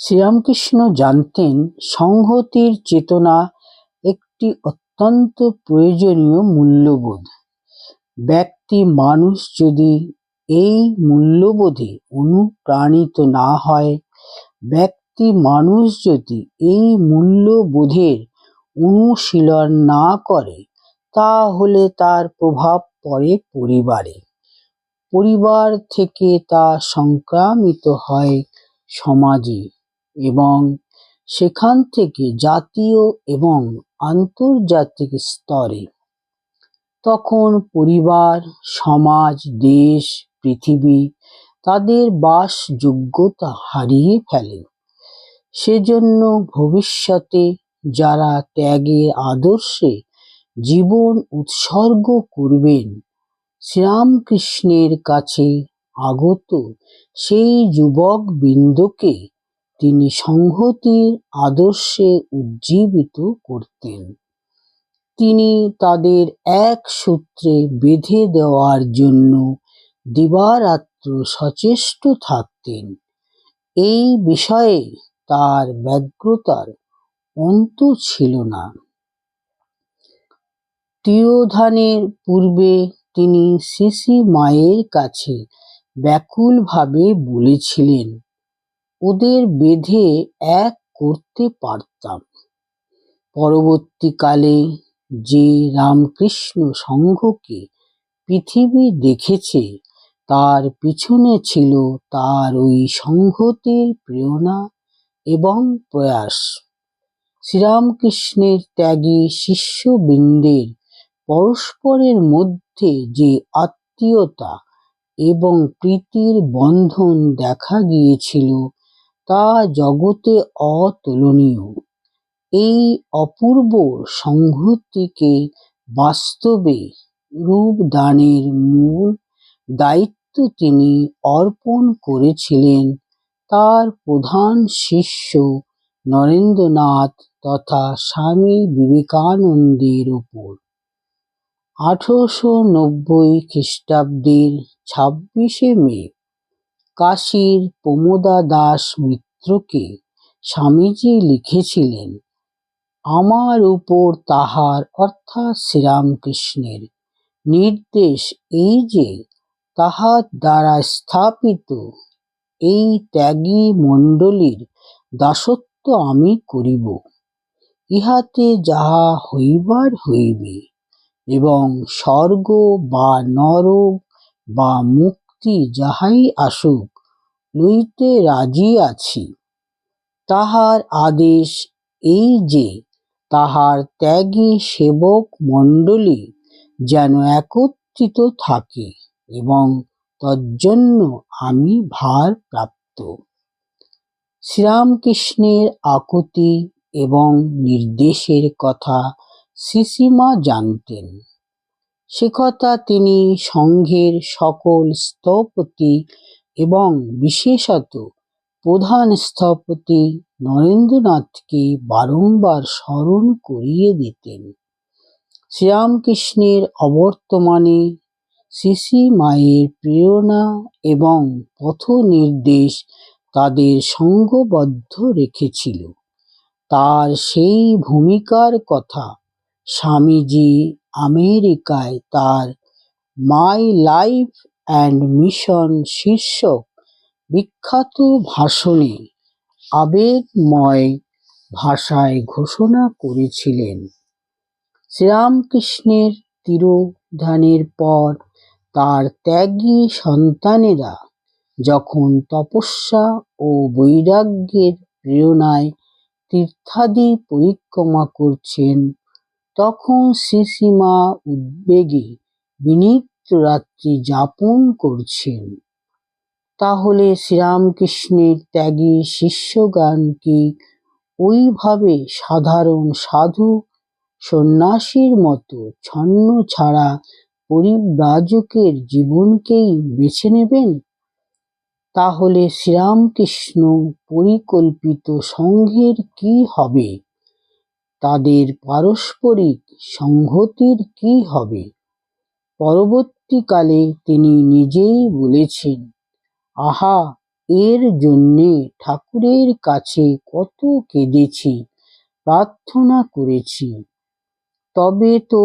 শ্রীরামকৃষ্ণ জানতেন সংহতির চেতনা একটি অত্যন্ত প্রয়োজনীয় মূল্যবোধ। ব্যক্তি মানুষ যদি এই মূল্যবোধে অনুপ্রাণিত না হয়, ব্যক্তি মানুষ যদি এই মূল্যবোধের অনুশীলন না করে, তাহলে তার প্রভাব পড়ে পরিবারে। পরিবার থেকে তা সংক্রামিত হয় সমাজে এবং সেখান থেকে জাতীয় এবং আন্তর্জাতিক স্তরে। তখন পরিবার, সমাজ, দেশ, পৃথিবী তাদের বাসযোগ্যতা হারিয়ে ফেলে। সেজন্য ভবিষ্যতে যারা ত্যাগের আদর্শে জীবন উৎসর্গ করবেন, শ্রীরামকৃষ্ণের কাছে আগত সেই যুবকবৃন্দকে তিনি সংহতির আদর্শে উজ্জীবিত করতেন। তিনি তাদের এক সূত্রে বেঁধে দেওয়ার জন্য দিবারাত্র সচেষ্ট থাকতেন। এই বিষয়ে তার ব্যগ্রতার অন্ত ছিল না। তিরোধানের পূর্বে তিনি শ্রী মায়ের কাছে ব্যাকুলভাবে বলেছিলেন, ওদের বেঁধে এক করতে পারতাম। পরবর্তীকালে যে রামকৃষ্ণ সংঘকে পৃথিবী দেখেছে, তার পিছনে ছিল তার ওই সংহতির প্রেরণা এবং প্রয়াস। শ্রীরামকৃষ্ণের ত্যাগী শিষ্যবৃন্দের পরস্পরের মধ্যে যে আত্মীয়তা এবং প্রীতির বন্ধন দেখা গিয়েছিল, তা জগতে অতুলনীয়। এই অপূর্ব সংহতিকে বাস্তবে রূপদানের মূল দায়িত্ব তিনি অর্পণ করেছিলেন তার প্রধান শিষ্য নরেন্দ্রনাথ তথা স্বামী বিবেকানন্দের উপর। 1890 খ্রিস্টাব্দের 26শে মে কাশীর প্রমোদা দাস মিত্রকে স্বামীজি লিখেছিলেন, আমার উপর তাহার অর্থাৎ শ্রীরামকৃষ্ণের নির্দেশ এই যে, তাহার দ্বারা স্থাপিত এই ত্যাগী মণ্ডলীর দাসত্ব আমি করিব। ইহাতে যাহা হইবার হইবে, এবং স্বর্গ বা নরক বা মুক্তি যাহাই আসুক, লইতে রাজি আছি। তাহার আদেশ এই যে, তাহার ত্যাগী সেবক মণ্ডলী যেন একত্রিত থাকে, এবং তজ্জন্য আমি ভারপ্রাপ্ত। শ্রীরামকৃষ্ণের আকুতি এবং নির্দেশের কথা শ্রীমা জানতেন। সেকথা তিনি সংঘের সকল স্থপতি এবং বিশেষত প্রধান স্থপতি নরেন্দ্রনাথকে বারংবার স্মরণ করিয়ে দিতেন। শ্রীরামকৃষ্ণের অবর্তমানে শ্রী মায়ের প্রেরণা এবং পথনির্দেশ তাদের সংঘবদ্ধ রেখেছিল। তার সেই ভূমিকার কথা স্বামীজি আমেরিকায় তার মাই লাইফ অ্যান্ড মিশন শীর্ষক বিখ্যাত ভাষণে আবেগময় ভাষায় ঘোষণা করেছিলেন। শ্রীরামকৃষ্ণের তিরোধানের পর তার ত্যাগী সন্তানেরা যখন তপস্যা ও বৈরাগ্যের প্রেরণায় তীর্থাদি পরিক্রমা করছেন, তখন শ্রীমা উদ্বেগে বিনিদ্র রাত্রি যাপন করছেন। তাহলে শ্রীরামকৃষ্ণের ত্যাগী শিষ্যগণ কি ওইভাবে সাধারণ সাধু সন্ন্যাসীর মতো ছন্নছাড়া পরিব্রাজকের জীবনকেই বেছে নেবেন? তাহলে শ্রীরামকৃষ্ণ পরিকল্পিত সংঘের কি হবে? তাদের পারস্পরিক সংহতির কি হবে? পরবর্তীকালে তিনি নিজেই বলেছেন, আহা, এর জন্যে ঠাকুরের কাছে কত কেঁদেছি, প্রার্থনা করেছি, তবে তো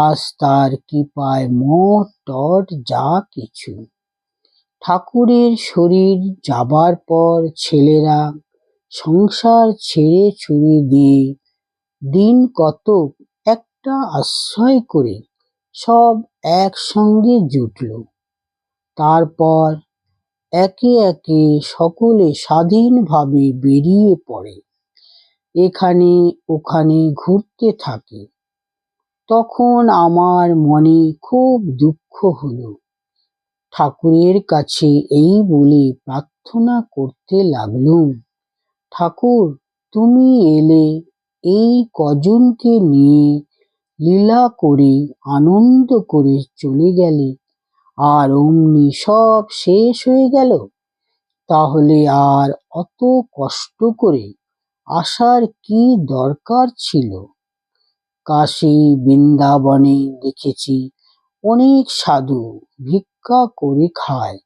আজ তার কৃপায় মঠ টঠ যা কিছু। ঠাকুরের শরীর যাবার পর ছেলেরা সংসার ছেড়ে ছুড়ে দিয়ে দিন কতক একটা আশ্রয় করে সব একসঙ্গে জুটল। তারপর একে একে সকলে স্বাধীনভাবে বেরিয়ে পড়ে, এখানে ওখানে ঘুরতে থাকে। তখন আমার মনে খুব দুঃখ হলো। ঠাকুরের কাছে এই বলে প্রার্থনা করতে লাগলুম, ঠাকুর, তুমি এলে, এই কজনকে নিয়ে লীলা করে আনন্দ করে চলে গেলে, আর অমনি সব শেষ হয়ে গেল। তাহলে আর অত কষ্ট করে আসার কি দরকার ছিল? কাশী বৃন্দাবনে দেখেছি অনেক সাধু ভিক্ষা করে খায়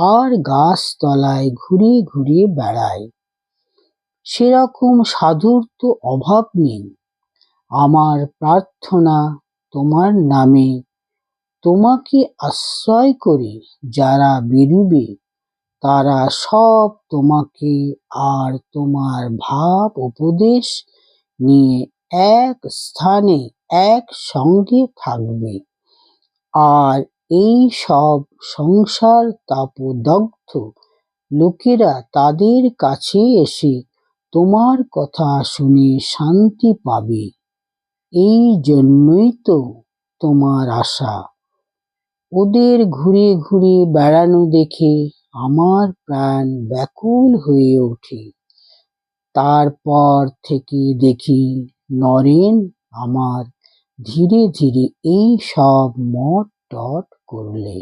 আর গাছতলায় ঘুরে ঘুরে বেড়ায়। সেরকম সাধুর তো অভাব নেই। আমার প্রার্থনা তোমার নামে, তোমাকে আশ্রয় করে যারা বেরুবে তারা সব তোমাকে আর তোমার ভাব উপদেশ নিয়ে এক স্থানে একসঙ্গে থাকবে, আর এই সব সংসার তাপদগ্ধ লোকেরা তাদের কাছে এসে তোমার কথা শুনে শান্তি পাবে। এই জন্যই তো তোমার আশা। ওদের ঘুরে ঘুরে বেড়ানো দেখে আমার প্রাণ ব্যাকুল হয়ে ওঠে। তারপর থেকে দেখি নরেন আমার ধীরে ধীরে এই সব মঠ টঠ করলে।